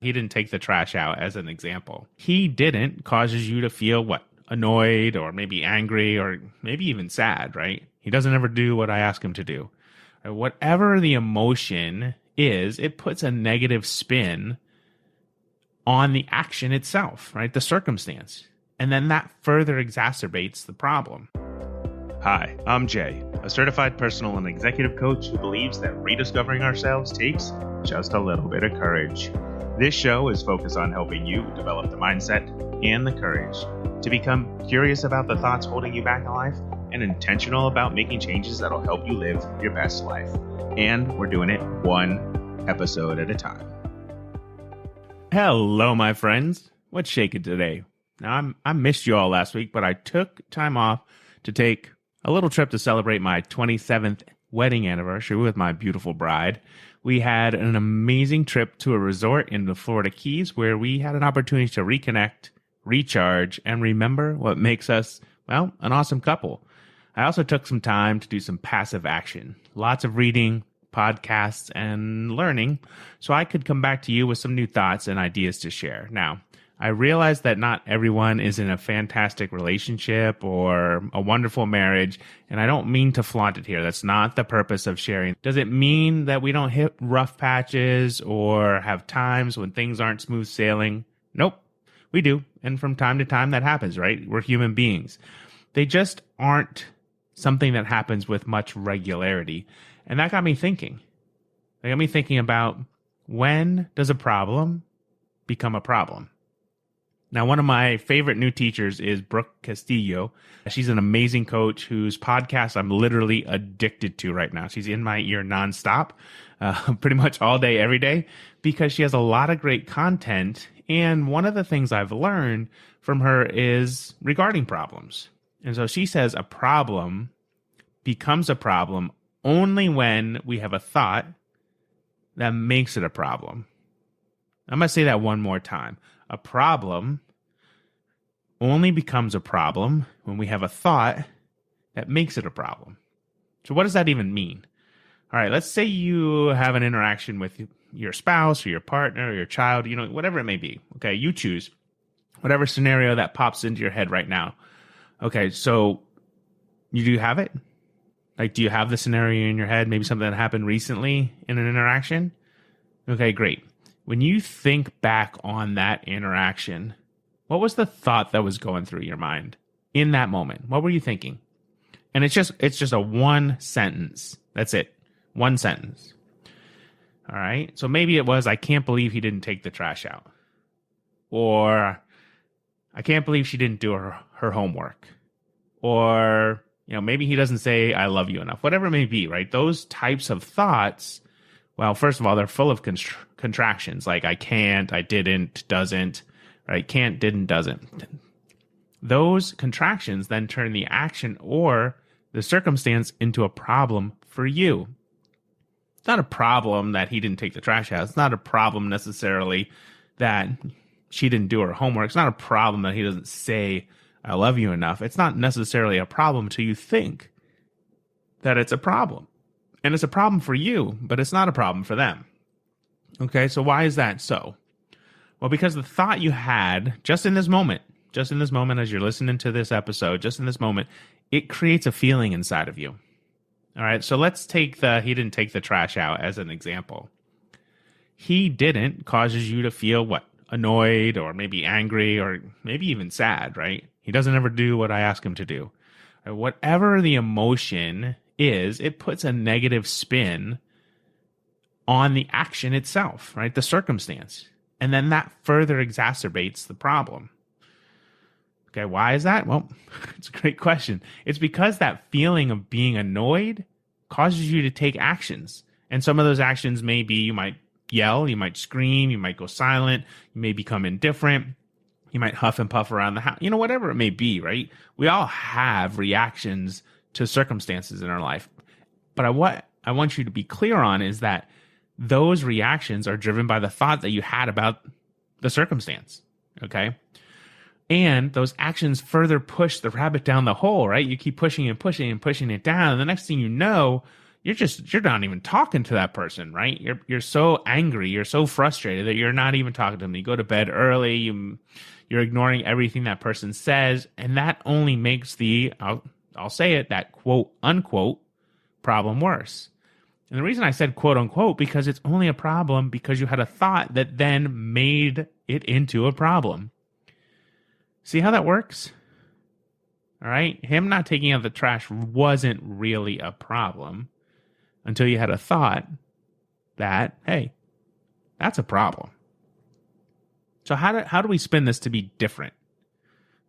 He didn't take the trash out as an example. He didn't causes you to feel what? Annoyed or maybe angry or maybe even sad, right? He doesn't ever do what I ask him to do. Whatever the emotion is, it puts a negative spin on the action itself, right? The circumstance. And then that further exacerbates the problem. Hi, I'm Jay, a certified personal and executive coach who believes that rediscovering ourselves takes just a little bit of courage. This show is focused on helping you develop the mindset and the courage to become curious about the thoughts holding you back in life and intentional about making changes that'll help you live your best life. And we're doing it one episode at a time. Hello, my friends. What's shaking today? Now, I missed you all last week, but I took time off to take a little trip to celebrate my 27th wedding anniversary with my beautiful bride. We had an amazing trip to a resort in the Florida Keys where we had an opportunity to reconnect, recharge, and remember what makes us, well, an awesome couple. I also took some time to do some passive action, lots of reading, podcasts, and learning, so I could come back to you with some new thoughts and ideas to share. Now, I realize that not everyone is in a fantastic relationship or a wonderful marriage, and I don't mean to flaunt it here. That's not the purpose of sharing. Does it mean that we don't hit rough patches or have times when things aren't smooth sailing? Nope, we do. And from time to time that happens, right? We're human beings. They just aren't something that happens with much regularity. And that got me thinking. It got me thinking about, when does a problem become a problem? Now, one of my favorite new teachers is Brooke Castillo. She's an amazing coach whose podcast I'm literally addicted to right now. She's in my ear nonstop, pretty much all day, every day, because she has a lot of great content. And one of the things I've learned from her is regarding problems. And so she says a problem becomes a problem only when we have a thought that makes it a problem. I'm going to say that one more time. A problem only becomes a problem when we have a thought that makes it a problem. So what does that even mean? All right, let's say you have an interaction with your spouse or your partner or your child, whatever it may be. Okay, you choose whatever scenario that pops into your head right now. Okay, so you do have it? Like, do you have the scenario in your head? Maybe something that happened recently in an interaction? Okay, great. When you think back on that interaction, what was the thought that was going through your mind in that moment? What were you thinking? And it's just a one sentence. That's it. One sentence. All right. So maybe it was, I can't believe he didn't take the trash out. Or I can't believe she didn't do her homework. Or, maybe he doesn't say, I love you enough. Whatever it may be, right? Those types of thoughts, well, first of all, they're full of contractions, like I can't, I didn't, doesn't, right? Can't, didn't, doesn't. Those contractions then turn the action or the circumstance into a problem for you. It's not a problem that he didn't take the trash out. It's not a problem necessarily that she didn't do her homework. It's not a problem that he doesn't say, I love you enough. It's not necessarily a problem until you think that it's a problem. And it's a problem for you, but it's not a problem for them. Okay, so why is that so? Well, because the thought you had just in this moment as you're listening to this episode, just in this moment, it creates a feeling inside of you. All right, so let's take he didn't take the trash out as an example. He didn't causes you to feel what? Annoyed or maybe angry or maybe even sad, right? He doesn't ever do what I ask him to do. Whatever the emotion is, it puts a negative spin on the action itself, right? The circumstance. And then that further exacerbates the problem. Okay, why is that? Well, it's a great question. It's because that feeling of being annoyed causes you to take actions. And some of those actions may be, you might yell, you might scream, you might go silent, you may become indifferent, you might huff and puff around the house, whatever it may be, right? We all have reactions to circumstances in our life. But what I want you to be clear on is that those reactions are driven by the thought that you had about the circumstance, okay? And those actions further push the rabbit down the hole, right? You keep pushing and pushing and pushing it down. And the next thing you know, you're not even talking to that person, right? You're so angry, you're so frustrated that you're not even talking to them. You go to bed early, you're ignoring everything that person says, and that only makes I'll say it, that quote unquote problem worse. And the reason I said quote unquote, because it's only a problem because you had a thought that then made it into a problem. See how that works? All right. Him not taking out the trash wasn't really a problem until you had a thought that, hey, that's a problem. So how do we spin this to be different?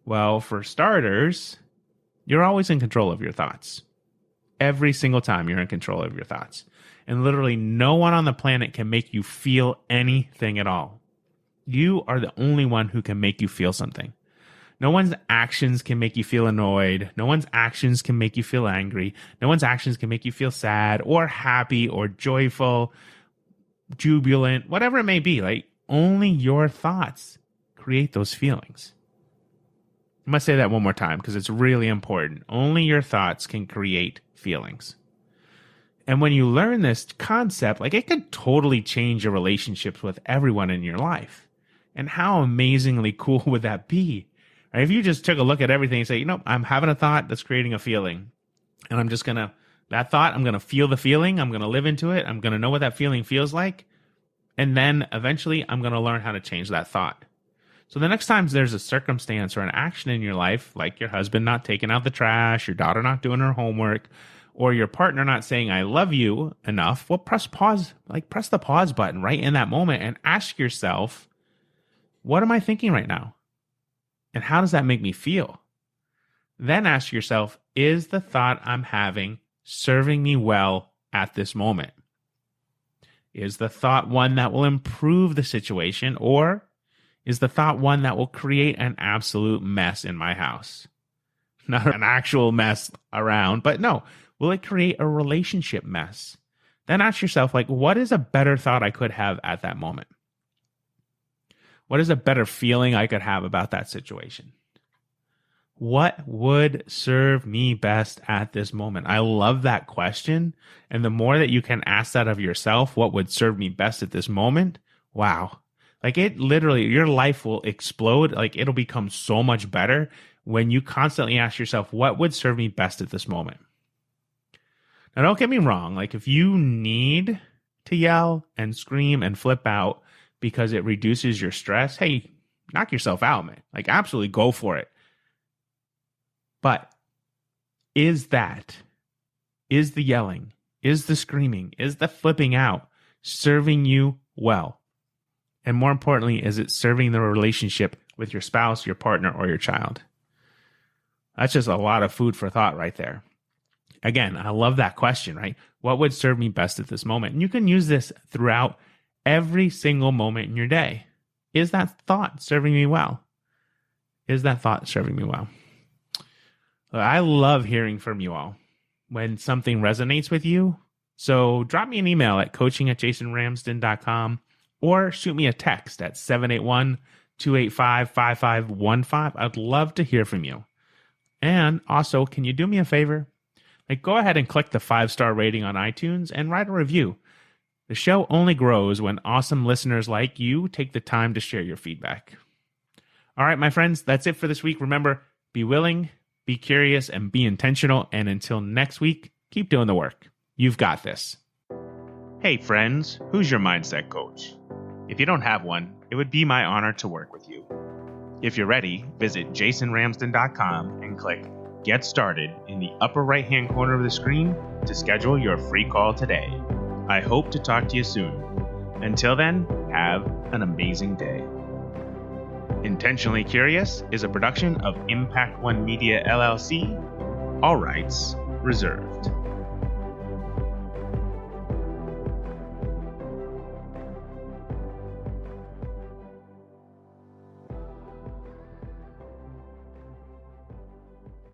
Well, for starters, you're always in control of your thoughts. Every single time you're in control of your thoughts. And literally no one on the planet can make you feel anything at all. You are the only one who can make you feel something. No one's actions can make you feel annoyed. No one's actions can make you feel angry. No one's actions can make you feel sad or happy or joyful, jubilant, whatever it may be. Like, only your thoughts create those feelings. I must say that one more time because it's really important. Only your thoughts can create feelings. And when you learn this concept, like, it could totally change your relationships with everyone in your life. And how amazingly cool would that be? Right? If you just took a look at everything and say, I'm having a thought that's creating a feeling. And I'm just going to feel the feeling. I'm going to live into it. I'm going to know what that feeling feels like. And then eventually I'm going to learn how to change that thought. So the next time there's a circumstance or an action in your life, like your husband not taking out the trash, your daughter not doing her homework, or your partner not saying, I love you enough, well, press pause, press the pause button right in that moment and ask yourself, what am I thinking right now? And how does that make me feel? Then ask yourself, is the thought I'm having serving me well at this moment? Is the thought one that will improve the situation, or is the thought one that will create an absolute mess in my house? Not an actual mess around, but no, will it create a relationship mess? Then ask yourself, what is a better thought I could have at that moment? What is a better feeling I could have about that situation? What would serve me best at this moment? I love that question. And the more that you can ask that of yourself, what would serve me best at this moment? Wow. It literally, your life will explode. It'll become so much better when you constantly ask yourself, what would serve me best at this moment? Now, don't get me wrong. If you need to yell and scream and flip out because it reduces your stress, hey, knock yourself out, man. Absolutely go for it. But is the yelling, is the screaming, is the flipping out serving you well? And more importantly, is it serving the relationship with your spouse, your partner, or your child? That's just a lot of food for thought right there. Again, I love that question, right? What would serve me best at this moment? And you can use this throughout every single moment in your day. Is that thought serving me well? Is that thought serving me well? I love hearing from you all when something resonates with you. So drop me an email at coaching@jasonramsden.com or shoot me a text at 781-285-5515. I'd love to hear from you. And also, can you do me a favor? Go ahead and click the 5-star rating on iTunes and write a review. The show only grows when awesome listeners like you take the time to share your feedback. All right, my friends, that's it for this week. Remember, be willing, be curious, and be intentional. And until next week, keep doing the work. You've got this. Hey, friends, who's your mindset coach? If you don't have one, it would be my honor to work with you. If you're ready, visit jasonramsden.com and click Get Started in the upper right-hand corner of the screen to schedule your free call today. I hope to talk to you soon. Until then, have an amazing day. Intentionally Curious is a production of Impact One Media LLC. All rights reserved.